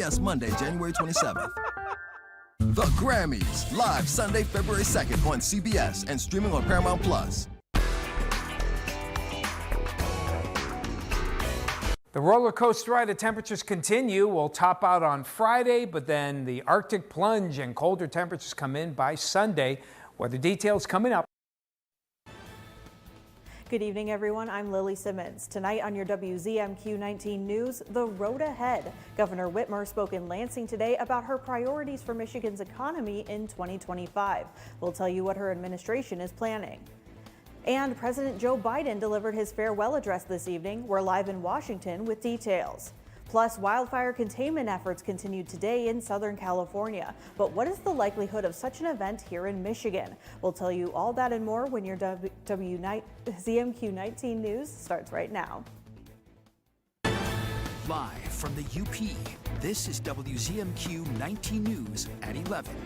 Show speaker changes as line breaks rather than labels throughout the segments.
CBS Monday, January 27th. The Grammys, live Sunday, February 2nd on CBS and streaming on Paramount+.
The roller coaster ride of temperatures continue. We'll top out on Friday, but then the Arctic plunge and colder temperatures come in by Sunday. Weather details coming up.
Good evening, everyone. I'm Lily Simmons. Tonight on your WZMQ 19 News, the road ahead. Governor Whitmer spoke in Lansing today about her priorities for Michigan's economy in 2025. We'll tell you what her administration is planning. And President Joe Biden delivered his farewell address this evening. We're live in Washington with details. Plus, wildfire containment efforts continued today in Southern California. But what is the likelihood of such an event here in Michigan? We'll tell you all that and more when your WZMQ 19 News starts right now.
Live from the UP, this is WZMQ 19 News at 11.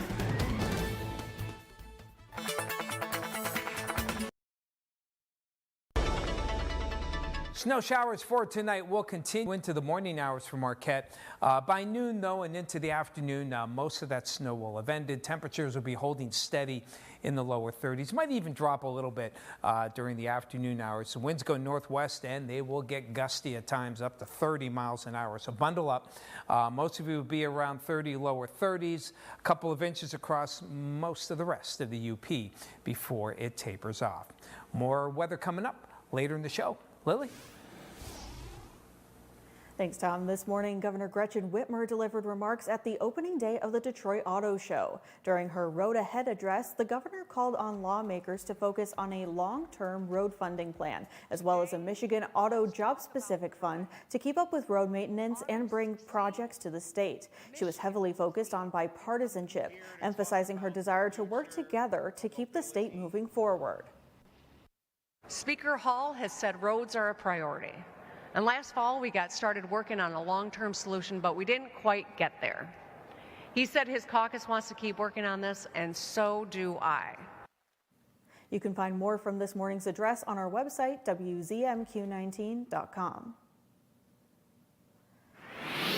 Snow showers for tonight will continue into the morning hours for Marquette. By noon, though, and into the afternoon, most of that snow will have ended. Temperatures will be holding steady in the lower 30s. Might even drop a little bit during the afternoon hours. The winds go northwest, and they will get gusty at times, up to 30 miles an hour. So bundle up. Most of you will be around 30, lower 30s. A couple of inches across most of the rest of the UP before it tapers off. More weather coming up later in the show. Lily?
Thanks, Tom. This morning, Governor Gretchen Whitmer delivered remarks at the opening day of the Detroit Auto Show. During her Road Ahead address, the governor called on lawmakers to focus on a long-term road funding plan, as well as a Michigan auto job-specific fund to keep up with road maintenance and bring projects to the state. She was heavily focused on bipartisanship, emphasizing her desire to work together to keep the state moving forward.
Speaker Hall has said roads are a priority. And last fall, we got started working on a long-term solution, but we didn't quite get there. He said his caucus wants to keep working on this, and so do I.
You can find more from this morning's address on our website, WZMQ19.com.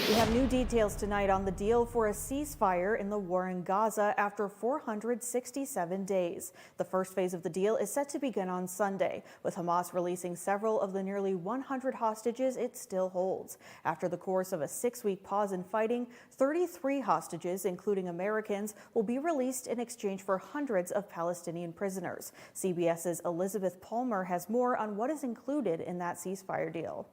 We have new details tonight on the deal for a ceasefire in the war in Gaza after 467 days. The first phase of the deal is set to begin on Sunday, with Hamas releasing several of the nearly 100 hostages it still holds. After the course of a 6-week pause in fighting, 33 hostages, including Americans, will be released in exchange for hundreds of Palestinian prisoners. CBS's Elizabeth Palmer has more on what is included in that ceasefire deal.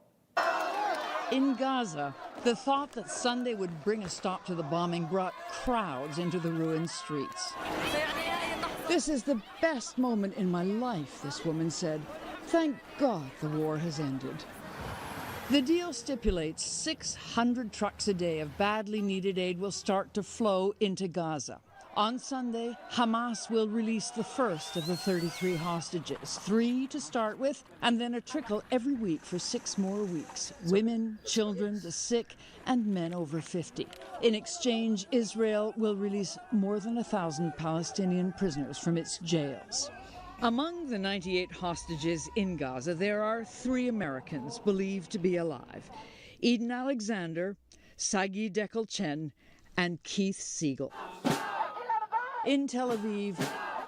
In Gaza, the thought that Sunday would bring a stop to the bombing brought crowds into the ruined streets. "This is the best moment in my life," this woman said. "Thank God the war has ended." The deal stipulates 600 trucks a day of badly needed aid will start to flow into Gaza. On Sunday, Hamas will release the first of the 33 hostages, 3 to start with, and then a trickle every week for 6 more weeks. Women, children, the sick, and men over 50. In exchange, Israel will release more than 1,000 Palestinian prisoners from its jails. Among the 98 hostages in Gaza, there are 3 Americans believed to be alive: Eden Alexander, Sagi Dekel-Chen, and Keith Siegel. In Tel Aviv,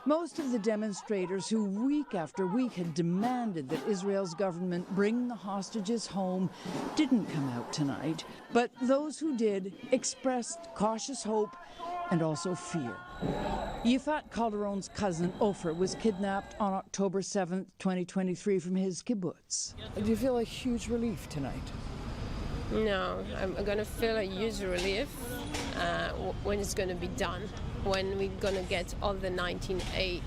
most of the demonstrators who week after week had demanded that Israel's government bring the hostages home didn't come out tonight. But those who did expressed cautious hope and also fear. Yifat Calderon's cousin, Ofer, was kidnapped on October 7th, 2023 from his kibbutz.
Do you feel a huge relief tonight?
No, I'm going to feel a huge relief when it's going to be done, when we're going to get all the 98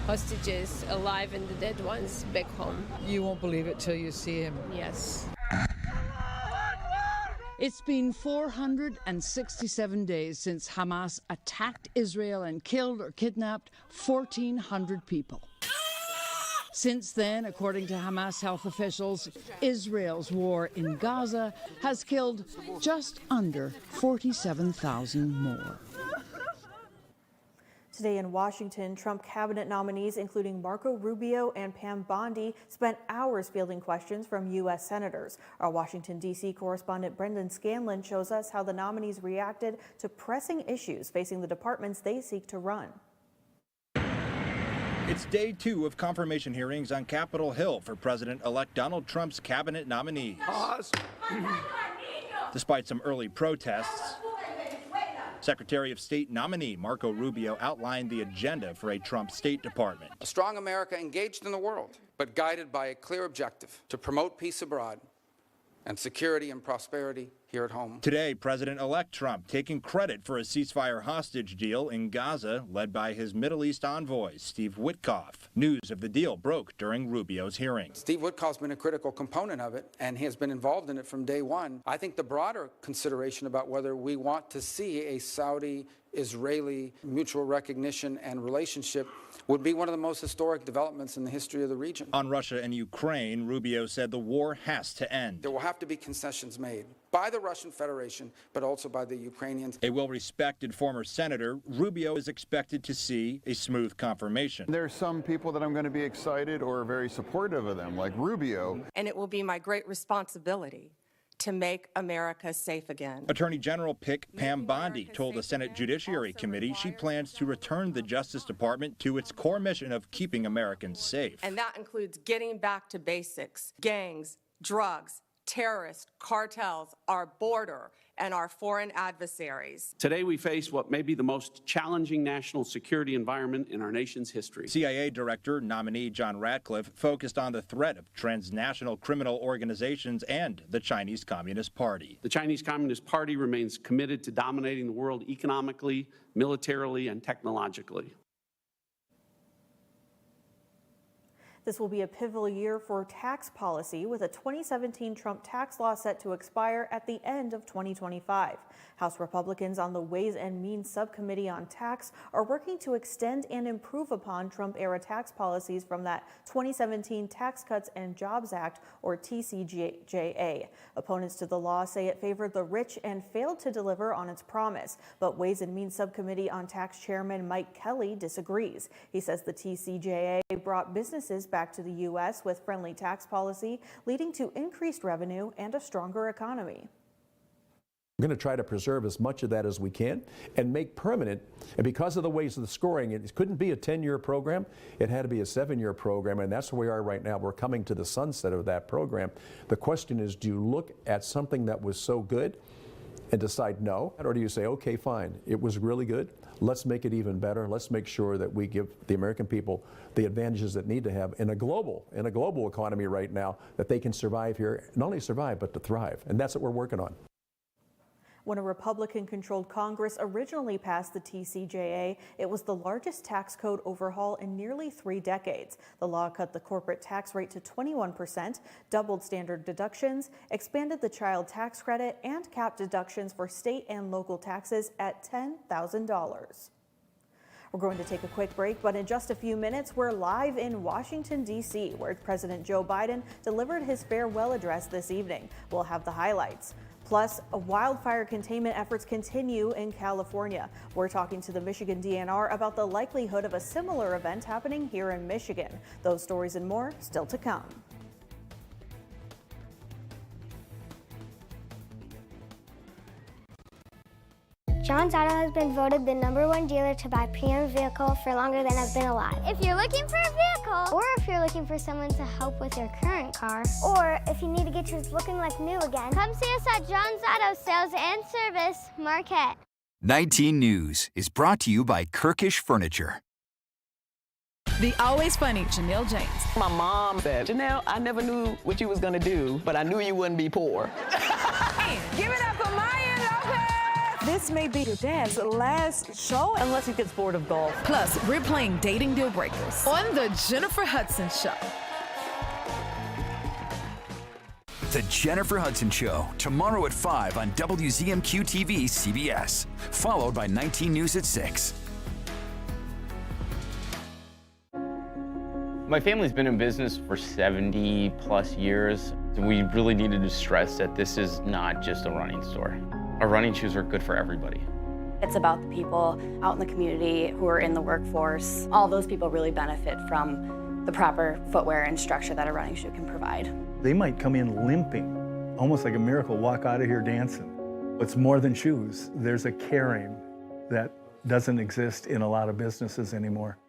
hostages alive and the dead ones back home.
You won't believe it till you see him.
Yes.
It's been 467 days since Hamas attacked Israel and killed or kidnapped 1,400 people. Since then, according to Hamas health officials, Israel's war in Gaza has killed just under 47,000 more.
Today in Washington, Trump cabinet nominees, including Marco Rubio and Pam Bondi, spent hours fielding questions from U.S. senators. Our Washington, D.C. correspondent Brendan Scanlon shows us how the nominees reacted to pressing issues facing the departments they seek to run.
It's day 2 of confirmation hearings on Capitol Hill for President-elect Donald Trump's cabinet nominees. Pause. Despite some early protests, Secretary of State nominee Marco Rubio outlined the agenda for a Trump State Department.
A strong America engaged in the world, but guided by a clear objective to promote peace abroad and security and prosperity here at home.
Today, President-elect Trump taking credit for a ceasefire hostage deal in Gaza led by his Middle East envoy, Steve Witkoff. News of the deal broke during Rubio's hearing.
Steve Witkoff's been a critical component of it, and he has been involved in it from day one. I think the broader consideration about whether we want to see a Saudi-Israeli mutual recognition and relationship would be one of the most historic developments in the history of the region.
On Russia and Ukraine, Rubio said the war has to end.
There will have to be concessions made by the Russian Federation, but also by the Ukrainians.
A well-respected former senator, Rubio is expected to see a smooth confirmation.
There are some people that I'm going to be excited or very supportive of them, like Rubio.
And it will be my great responsibility to make America safe again.
Attorney General pick Pam Bondi told the Senate Judiciary Committee she plans to return the Justice Department to its core mission of keeping Americans safe.
And that includes getting back to basics: gangs, drugs, terrorists, cartels, our border, and our foreign adversaries.
Today we face what may be the most challenging national security environment in our nation's history.
CIA Director nominee John Ratcliffe focused on the threat of transnational criminal organizations and the Chinese Communist Party.
The Chinese Communist Party remains committed to dominating the world economically, militarily, and technologically.
This will be a pivotal year for tax policy, with a 2017 Trump tax law set to expire at the end of 2025. House Republicans on the Ways and Means Subcommittee on Tax are working to extend and improve upon Trump-era tax policies from that 2017 Tax Cuts and Jobs Act, or TCJA. Opponents to the law say it favored the rich and failed to deliver on its promise, but Ways and Means Subcommittee on Tax Chairman Mike Kelly disagrees. He says the TCJA brought businesses back to the U.S. with friendly tax policy, leading to increased revenue and a stronger economy.
We're going to try to preserve as much of that as we can and make permanent. And because of the ways of the scoring, it couldn't be a 10-year program. It had to be a 7-year program, and that's where we are right now. We're coming to the sunset of that program. The question is, do you look at something that was so good and decide no? Or do you say, okay, fine, it was really good. Let's make it even better. Let's make sure that we give the American people the advantages that need to have in a global economy right now, that they can survive here, not only survive, but to thrive. And that's what we're working on.
When a Republican-controlled Congress originally passed the TCJA, it was the largest tax code overhaul in nearly 3 decades. The law cut the corporate tax rate to 21%, doubled standard deductions, expanded the child tax credit, and capped deductions for state and local taxes at $10,000. We're going to take a quick break, but in just a few minutes, we're live in Washington, D.C., where President Joe Biden delivered his farewell address this evening. We'll have the highlights. Plus, wildfire containment efforts continue in California. We're talking to the Michigan DNR about the likelihood of a similar event happening here in Michigan. Those stories and more still to come.
John's Auto has been voted the #1 dealer to buy pre-owned vehicle for longer than I've been alive. If you're looking for a vehicle, or if you're looking for someone to help with your current car, or if you need to get yours looking like new again, come see us at John's Auto Sales and Service, Marquette.
19 News is brought to you by Kirkish Furniture.
The always funny Janelle James.
My mom said, Janelle, I never knew what you was going to do, but I knew you wouldn't be poor.
Give it up for Maya Lopez.
This may be your dad's last show, unless he gets bored of golf.
Plus, we're playing Dating Deal Breakers on The Jennifer Hudson Show.
The Jennifer Hudson Show, tomorrow at 5 on WZMQ TV CBS, followed by 19 News at 6.
My family's been in business for 70 plus years. We really needed to stress that this is not just a running store. Our running shoes are good for everybody.
It's about the people out in the community who are in the workforce. All those people really benefit from the proper footwear and structure that a running shoe can provide.
They might come in limping, almost like a miracle, walk out of here dancing. It's more than shoes. There's a caring that doesn't exist in a lot of businesses anymore.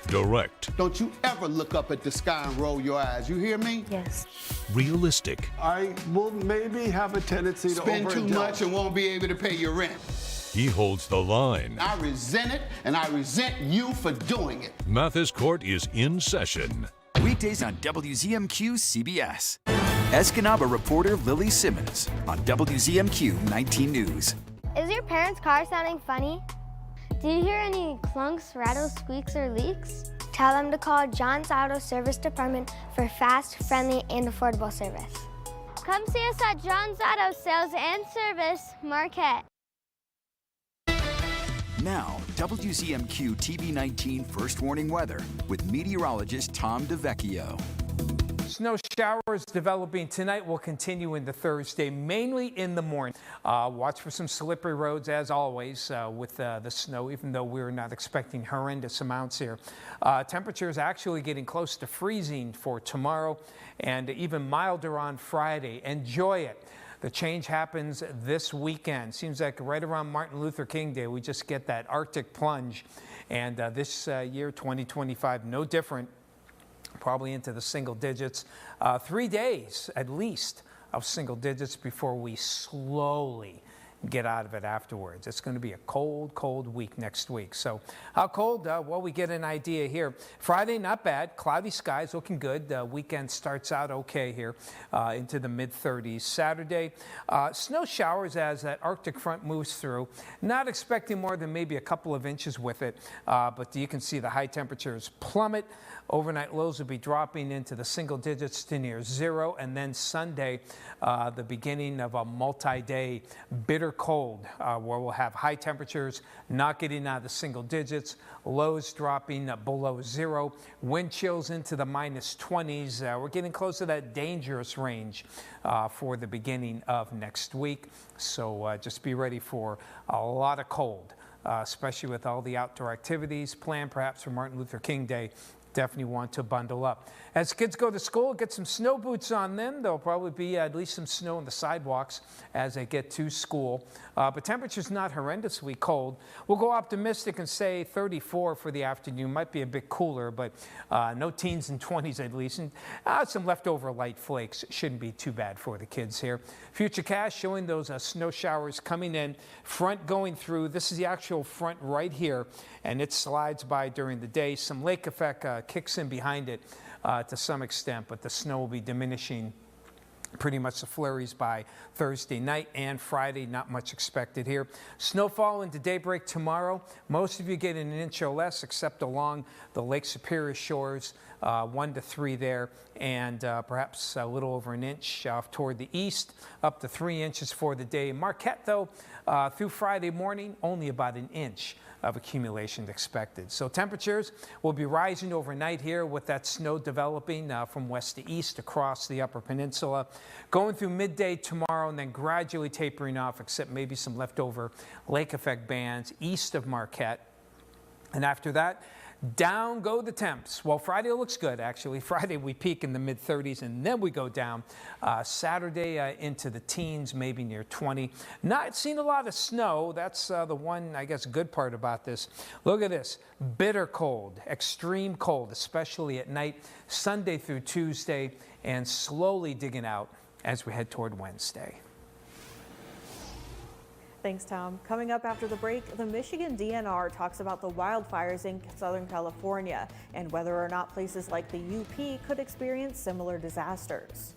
Direct.
Don't you ever look up at the sky and roll your eyes. You hear me?
Yes.
Realistic.
I will maybe have a tendency to spend too much and won't be able to pay your rent.
He holds the line.
I resent it, and I resent you for doing it.
Mathis Court is in session.
Weekdays on WZMQ CBS. Escanaba reporter Lily Simmons on WZMQ 19 News.
Is your parents' car sounding funny? Do you hear any clunks, rattles, squeaks, or leaks? Tell them to call John's Auto Service Department for fast, friendly, and affordable service. Come see us at John's Auto Sales and Service, Marquette.
Now, WZMQ TV 19 First Warning Weather with meteorologist Tom DeVecchio.
Snow showers developing tonight will continue into Thursday, mainly in the morning. Watch for some slippery roads as always with the snow, even though we're not expecting horrendous amounts here. Temperatures actually getting close to freezing for tomorrow and even milder on Friday. Enjoy it. The change happens this weekend. Seems like right around Martin Luther King Day, we just get that Arctic plunge. And this year, 2025, no different. Probably into the single digits. 3 days at least of single digits before we slowly get out of it afterwards. It's going to be a cold, cold week next week. So how cold? Well, we get an idea here. Friday, not bad. Cloudy skies looking good. Weekend starts out okay here into the mid-30s. Saturday, snow showers as that Arctic front moves through. Not expecting more than maybe a couple of inches with it, but you can see the high temperatures plummet. Overnight lows will be dropping into the single digits to near zero. And then Sunday, the beginning of a multi-day bitter cold where we'll have high temperatures not getting out of the single digits, lows dropping below zero, wind chills into the -20s. We're getting close to that dangerous range for the beginning of next week. So just be ready for a lot of cold, especially with all the outdoor activities planned perhaps for Martin Luther King Day. Definitely want to bundle up. As kids go to school, get some snow boots on them. There'll probably be at least some snow on the sidewalks as they get to school. But temperature's not horrendously cold. We'll go optimistic and say 34 for the afternoon. Might be a bit cooler, but no teens and 20s at least. And some leftover light flakes. Shouldn't be too bad for the kids here. Futurecast showing those snow showers coming in. Front going through. This is the actual front right here. And it slides by during the day. Some lake effect kicks in behind it to some extent, but the snow will be diminishing. Pretty much the flurries by Thursday night and Friday, not much expected here. Snowfall into daybreak tomorrow. Most of you get an inch or less, except along the Lake Superior shores, 1 to 3 there, and perhaps a little over an inch off toward the east, up to 3 inches for the day. Marquette, though, through Friday morning, only about an inch of accumulation expected. So temperatures will be rising overnight here with that snow developing from west to east across the Upper Peninsula, going through midday tomorrow and then gradually tapering off, except maybe some leftover lake effect bands east of Marquette. And after that, down go the temps. Well, Friday looks good, actually. Friday we peak in the mid-30s, and then we go down. Saturday into the teens, maybe near 20. Not seen a lot of snow. That's the one, I guess, good part about this. Look at this. Bitter cold, extreme cold, especially at night, Sunday through Tuesday, and slowly digging out as we head toward Wednesday.
Thanks, Tom. Coming up after the break, the Michigan DNR talks about the wildfires in Southern California and whether or not places like the UP could experience similar disasters.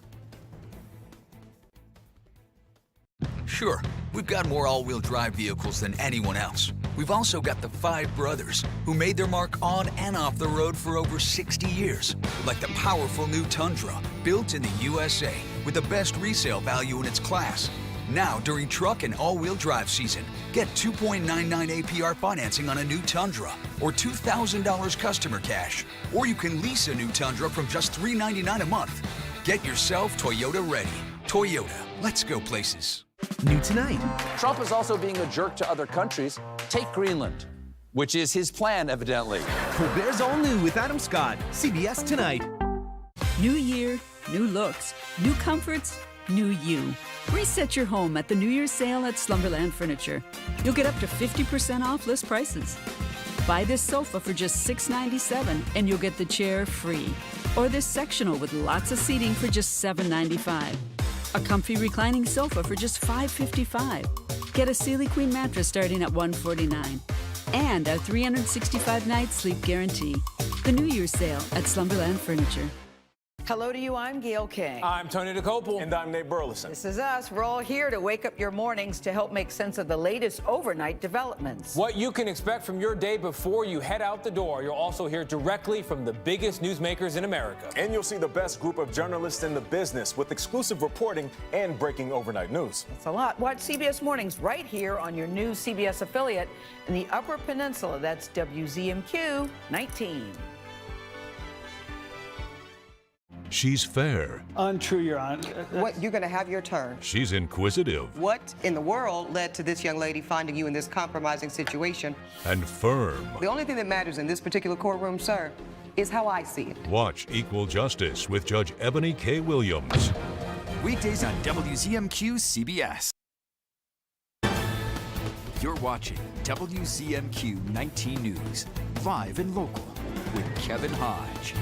Sure, we've got more all-wheel drive vehicles than anyone else. We've also got the 5 brothers who made their mark on and off the road for over 60 years. Like the powerful new Tundra, built in the USA with the best resale value in its class. Now, during truck and all-wheel drive season, get 2.99 APR financing on a new Tundra or $2,000 customer cash. Or you can lease a new Tundra from just $399 a month. Get yourself Toyota ready. Toyota, let's go places.
New tonight.
Trump is also being a jerk to other countries. Take Greenland, which is his plan, evidently.
Colbert's all new with Adam Scott. CBS Tonight.
New year, new looks, new comforts, new you. Reset your home at the New Year's sale at Slumberland Furniture. You'll get up to 50% off list prices. Buy this sofa for just $6.97 and you'll get the chair free. Or this sectional with lots of seating for just $7.95. A comfy reclining sofa for just $5.55. Get a Sealy Queen mattress starting at $149. And our 365-night sleep guarantee. The New Year's sale at Slumberland Furniture.
Hello to you, I'm Gail King.
I'm Tony DeCopel.
And I'm Nate Burleson. This is us. We're all here to wake up your mornings to help make sense of the latest overnight developments.
What you can expect from your day before you head out the door. You'll also hear directly from the biggest newsmakers in America.
And you'll see the best group of journalists in the business with exclusive reporting and breaking overnight news.
That's a lot. Watch CBS Mornings right here on your new CBS affiliate in the Upper Peninsula. That's WZMQ 19.
She's fair.
Untrue, Your Honor.
What, you're going to have your turn.
She's inquisitive.
What in the world led to this young lady finding you in this compromising situation?
And firm.
The only thing that matters in this particular courtroom, sir, is how I see it.
Watch Equal Justice with Judge Ebony K. Williams.
Weekdays on WZMQ CBS. You're watching WZMQ 19 News, live and local with Kevin Hodge.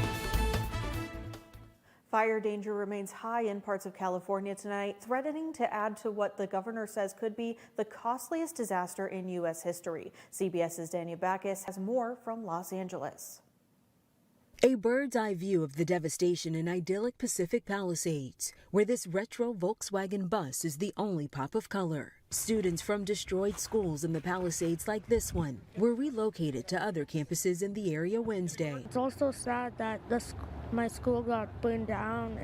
Fire danger remains high in parts of California tonight, threatening to add to what the governor says could be the costliest disaster in U.S. history. CBS's Daniel Backus has more from Los Angeles.
A bird's eye view of the devastation in idyllic Pacific Palisades, where this retro Volkswagen bus is the only pop of color. Students from destroyed schools in the Palisades like this one were relocated to other campuses in the area Wednesday.
It's also sad that my school got burned down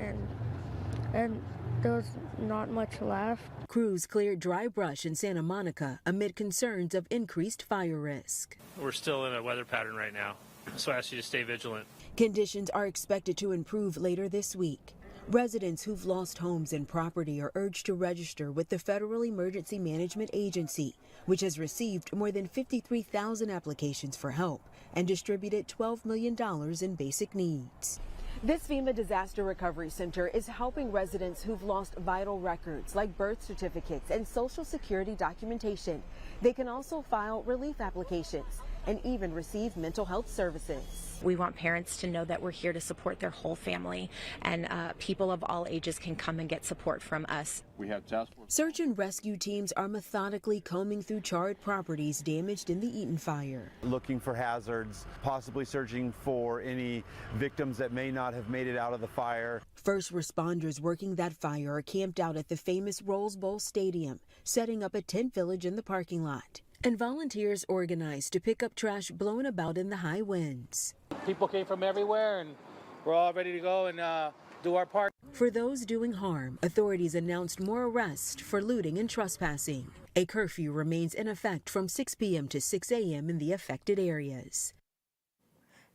and there was not much left.
Crews cleared dry brush in Santa Monica amid concerns of increased fire risk.
We're still in a weather pattern right now, so I ask you to stay vigilant.
Conditions are expected to improve later this week. Residents who've lost homes and property are urged to register with the Federal Emergency Management Agency, which has received more than 53,000 applications for help and distributed $12 million in basic needs. This FEMA Disaster Recovery Center is helping residents who've lost vital records like birth certificates and Social Security documentation. They can also file relief applications and even receive mental health services.
We want parents to know that we're here to support their whole family, and people of all ages can come and get support from us.
We have task force.
Search and rescue teams are methodically combing through charred properties damaged in the Eaton fire.
Looking for hazards, possibly searching for any victims that may not have made it out of the fire.
First responders working that fire are camped out at the famous Rose Bowl Stadium, setting up a tent village in the parking lot. And volunteers organized to pick up trash blown about in the high winds.
People came from everywhere, and we're all ready to go and do our part.
For those doing harm, authorities announced more arrests for looting and trespassing. A curfew remains in effect from 6 p.m. to 6 a.m. in the affected areas.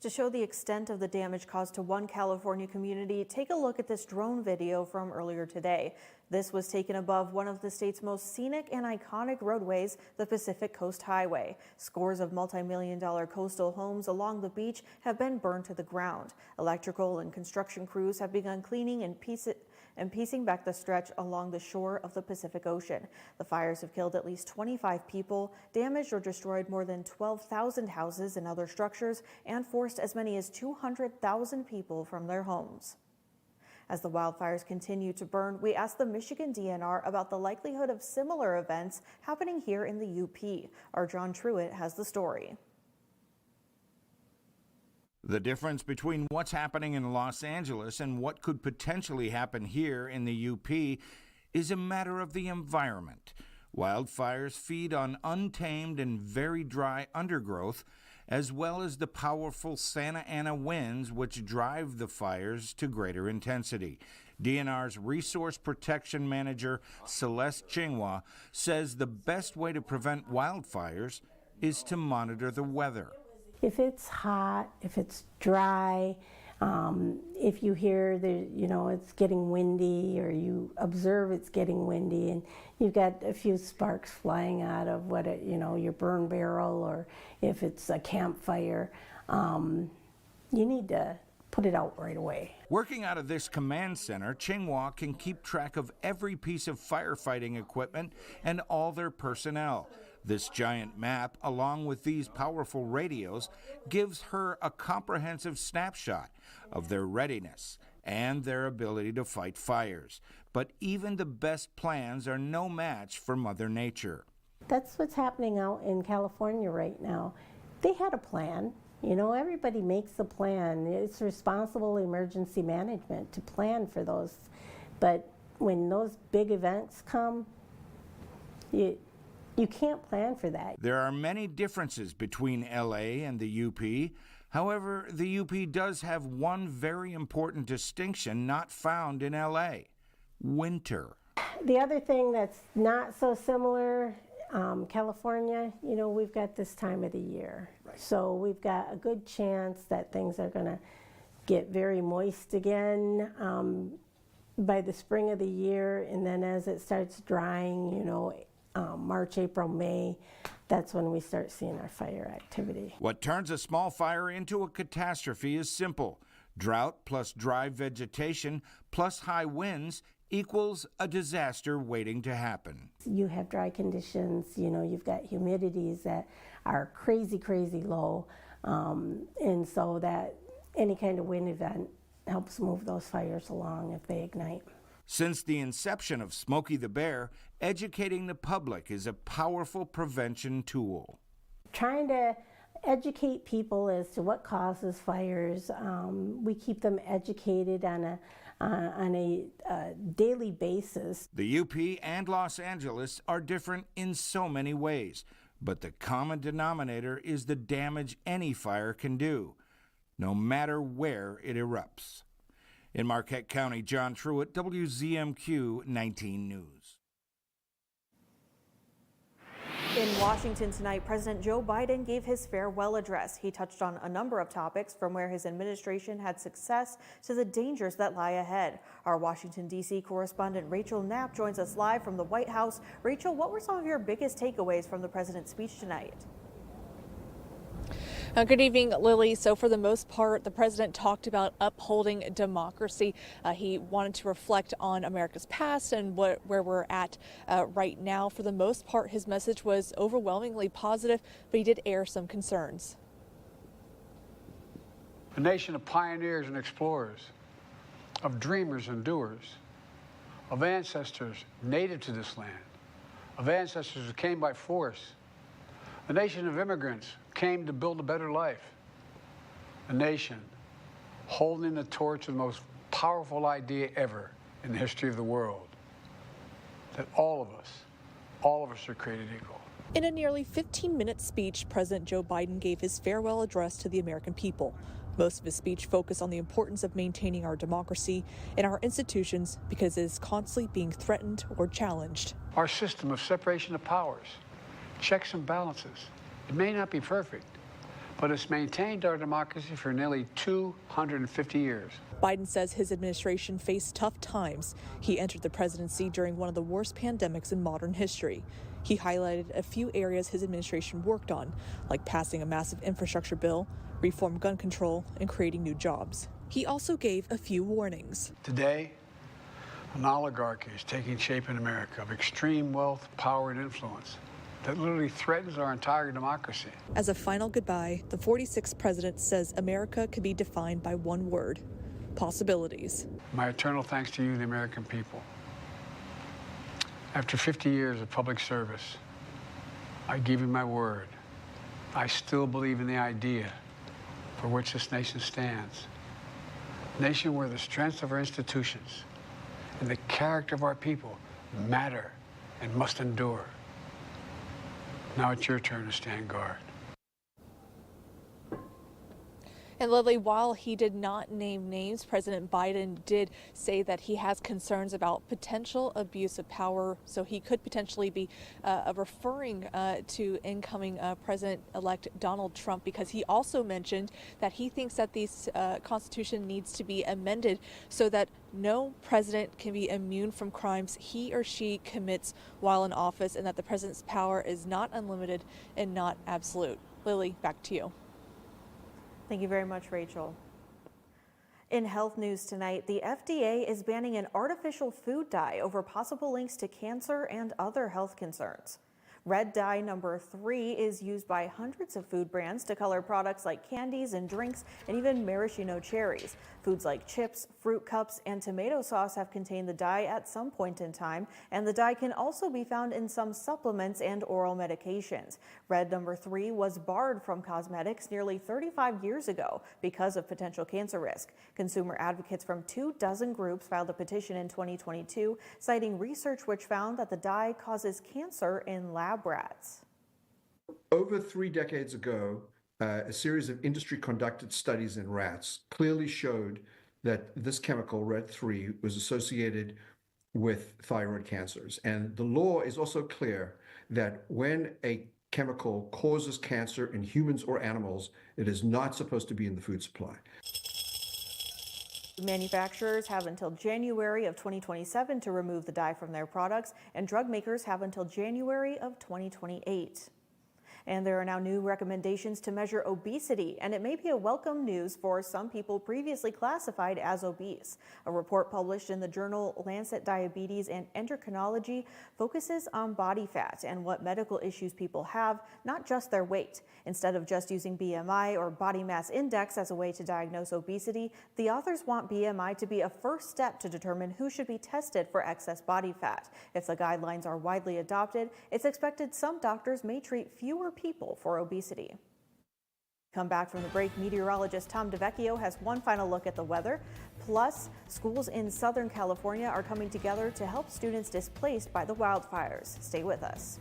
To show the extent of the damage caused to one California community, take a look at this drone video from earlier today. This was taken above one of the state's most scenic and iconic roadways, the Pacific Coast Highway. Scores of multi-million-dollar coastal homes along the beach have been burned to the ground. Electrical and construction crews have begun cleaning and piecing back the stretch along the shore of the Pacific Ocean. The fires have killed at least 25 people, damaged or destroyed more than 12,000 houses and other structures, and forced as many as 200,000 people from their homes. As the wildfires continue to burn, we asked the Michigan DNR about the likelihood of similar events happening here in the UP. Our John Truitt has the story.
The difference between what's happening in Los Angeles and what could potentially happen here in the UP is a matter of the environment. Wildfires feed on untamed and very dry undergrowth, as well as the powerful Santa Ana winds which drive the fires to greater intensity. DNR's Resource Protection Manager, Celeste Chingwa, says the best way to prevent wildfires is to monitor the weather.
If it's hot, if it's dry,
If you hear it's getting windy, or you observe it's getting windy, and you've got a few sparks flying out of your burn barrel, or if it's a campfire, you need to put it out right away.
Working out of this command center, Tsinghua can keep track of every piece of firefighting equipment and all their personnel. This giant map, along with these powerful radios, gives her a comprehensive snapshot of their readiness and their ability to fight fires. But even the best plans are no match for Mother Nature.
That's what's happening out in California right now. They had a plan. Everybody makes a plan. It's responsible emergency management to plan for those. But when those big events come, you can't plan for that.
There are many differences between LA and the UP. However, the UP does have one very important distinction not found in LA: winter.
The other thing that's not so similar, California, we've got this time of the year. Right. So we've got a good chance that things are going to get very moist again by the spring of the year, and then as it starts drying, March, April, May, that's when we start seeing our fire activity.
What turns a small fire into a catastrophe is simple. Drought plus dry vegetation plus high winds equals a disaster waiting to happen.
You have dry conditions, you've got humidities that are crazy, crazy low, and so that any kind of wind event helps move those fires along if they ignite.
Since the inception of Smokey the Bear, educating the public is a powerful prevention tool.
Trying to educate people as to what causes fires. We keep them educated on a daily basis.
The UP and Los Angeles are different in so many ways, but the common denominator is the damage any fire can do, no matter where it erupts. In Marquette County, John Truitt, WZMQ 19 News.
In Washington tonight, President Joe Biden gave his farewell address. He touched on a number of topics, from where his administration had success to the dangers that lie ahead. Our Washington, D.C. correspondent Rachel Knapp joins us live from the White House. Rachel, what were some of your biggest takeaways from the president's speech tonight?
Good evening, Lily. So for the most part, the president talked about upholding democracy. He wanted to reflect on America's past and where we're at right now. For the most part, his message was overwhelmingly positive, but he did air some concerns.
A nation of pioneers and explorers, of dreamers and doers, of ancestors native to this land, of ancestors who came by force. A nation of immigrants came to build a better life. A nation holding the torch of the most powerful idea ever in the history of the world, that all of us are created equal.
In a nearly 15-minute speech, President Joe Biden gave his farewell address to the American people. Most of his speech focused on the importance of maintaining our democracy and our institutions because it is constantly being threatened or challenged.
Our system of separation of powers, checks and balances. It may not be perfect, but it's maintained our democracy for nearly 250 years.
Biden says his administration faced tough times. He entered the presidency during one of the worst pandemics in modern history. He highlighted a few areas his administration worked on, like passing a massive infrastructure bill, reform gun control, and creating new jobs. He also gave a few warnings.
Today, an oligarchy is taking shape in America of extreme wealth, power, and influence that literally threatens our entire democracy.
As a final goodbye, the 46th president says America can be defined by one word: possibilities.
My eternal thanks to you, the American people. After 50 years of public service, I give you my word. I still believe in the idea for which this nation stands. A nation where the strength of our institutions and the character of our people matter and must endure. Now it's your turn to stand guard.
And Lily, while he did not name names, President Biden did say that he has concerns about potential abuse of power. So he could potentially be referring to incoming President-elect Donald Trump, because he also mentioned that he thinks that the Constitution needs to be amended so that no president can be immune from crimes he or she commits while in office, and that the president's power is not unlimited and not absolute. Lily, back to you.
Thank you very much, Rachel. In health news tonight, the FDA is banning an artificial food dye over possible links to cancer and other health concerns. Red dye number 3 is used by hundreds of food brands to color products like candies and drinks and even maraschino cherries. Foods like chips, fruit cups, and tomato sauce have contained the dye at some point in time, and the dye can also be found in some supplements and oral medications. Red number 3 was barred from cosmetics nearly 35 years ago because of potential cancer risk. Consumer advocates from 24 groups filed a petition in 2022 citing research which found that the dye causes cancer in lab rats.
Over 3 decades ago, a series of industry-conducted studies in rats clearly showed that this chemical, Red 3, was associated with thyroid cancers. And the law is also clear that when a chemical causes cancer in humans or animals, it is not supposed to be in the food supply.
Manufacturers have until January of 2027 to remove the dye from their products, and drug makers have until January of 2028. And there are now new recommendations to measure obesity, and it may be a welcome news for some people previously classified as obese. A report published in the journal Lancet Diabetes and Endocrinology focuses on body fat and what medical issues people have, not just their weight. Instead of just using BMI or body mass index as a way to diagnose obesity, the authors want BMI to be a first step to determine who should be tested for excess body fat. If the guidelines are widely adopted, it's expected some doctors may treat fewer people for obesity. Come back from the break, meteorologist Tom DeVecchio has one final look at the weather. Plus, schools in Southern California are coming together to help students displaced by the wildfires. Stay with us.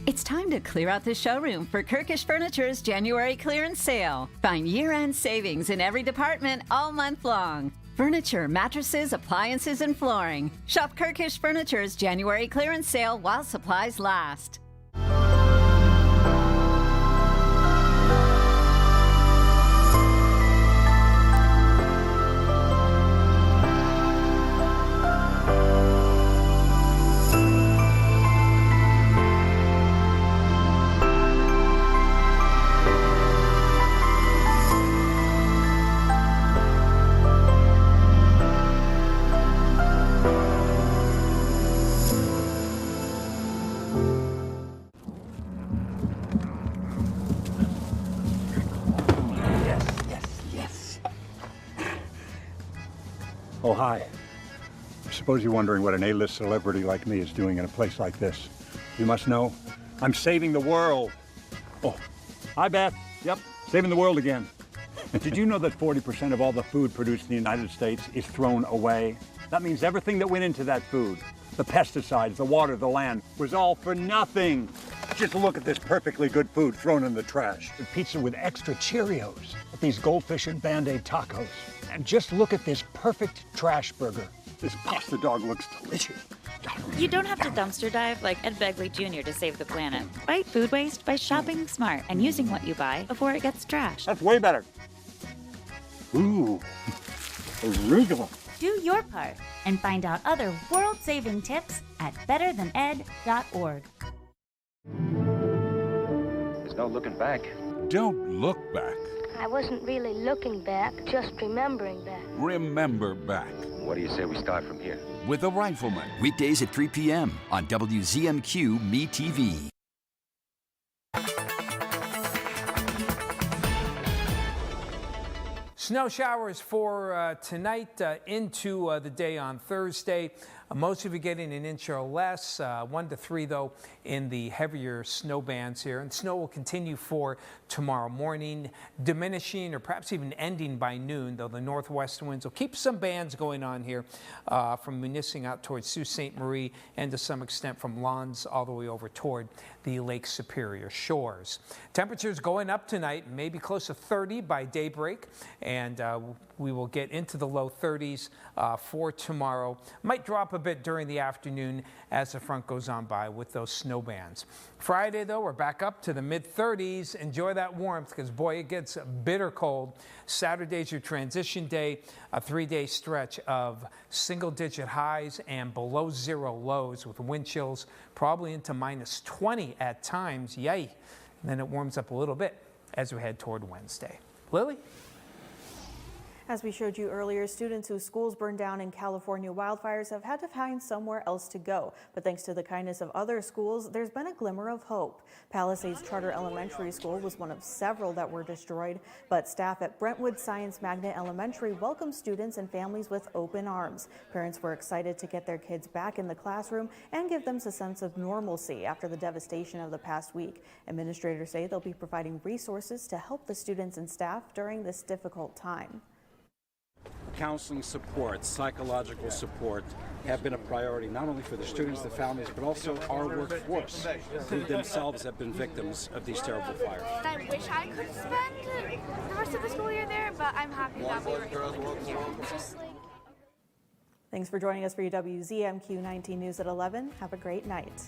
It's time to clear out the showroom for Kirkish Furniture's January clearance sale. Find year-end savings in every department all month long. Furniture, mattresses, appliances, and flooring. Shop Kirkish Furniture's January clearance sale while supplies last.
Oh, hi.
suppose you're wondering what an A-list celebrity like me is doing in a place like this. You must know, I'm saving the world. Oh, hi, Beth. Yep, saving the world again. Did you know that 40% of all the food produced in the United States is thrown away? That means everything that went into that food, the pesticides, the water, the land, was all for nothing. Just look at this perfectly good food thrown in the trash. The pizza with extra Cheerios, these goldfish and Band-Aid tacos. And just look at this perfect trash burger. This pasta dog looks delicious.
You don't have to dumpster dive like Ed Begley Jr. to save the planet. Fight food waste by shopping smart and using what you buy before it gets trashed.
That's way better. Ooh, arugula.
Do your part and find out other world-saving tips at betterthaned.org.
There's no looking back.
Don't look back.
I wasn't really looking back, just remembering back.
Remember back.
What do you say we start from here?
With a Rifleman, weekdays at 3 p.m. on WZMQ Me TV.
Snow showers for tonight into the day on Thursday. Most of you getting an inch or less, 1 to 3 though in the heavier snow bands here. And snow will continue for tomorrow morning, diminishing or perhaps even ending by noon, though the northwest winds will keep some bands going on here from Munising out towards Sault Ste. Marie and to some extent from Lons all the way over toward the Lake Superior shores. Temperatures going up tonight, maybe close to 30 by daybreak, and we will get into the low 30s for tomorrow. Might drop a bit during the afternoon as the front goes on by with those snow bands. Friday, though, we're back up to the mid-30s. Enjoy that warmth because, boy, it gets bitter cold. Saturday's your transition day, a 3-day stretch of single-digit highs and below zero lows with wind chills probably into minus 20 at times. Yay. And then it warms up a little bit as we head toward Wednesday. Lily?
As we showed you earlier, students whose schools burned down in California wildfires have had to find somewhere else to go. But thanks to the kindness of other schools, there's been a glimmer of hope. Palisades Charter Elementary School was one of several that were destroyed, but staff at Brentwood Science Magnet Elementary welcomed students and families with open arms. Parents were excited to get their kids back in the classroom and give them a sense of normalcy after the devastation of the past week. Administrators say they'll be providing resources to help the students and staff during this difficult time.
Counseling support, psychological support have been a priority not only for the students, the families, but also our workforce who themselves have been victims of these terrible fires.
I wish I could spend the rest of the school year there, but I'm happy that we were able to come here.
Thanks for joining us for your WZMQ 19 News at 11. Have a great night.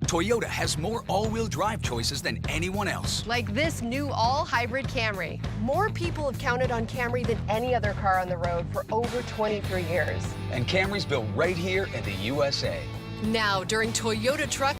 Toyota has more all-wheel drive choices than anyone else.
Like this new all-hybrid Camry. More people have counted on Camry than any other car on the road for over 23 years.
And Camry's built right here in the USA.
Now, during Toyota Truck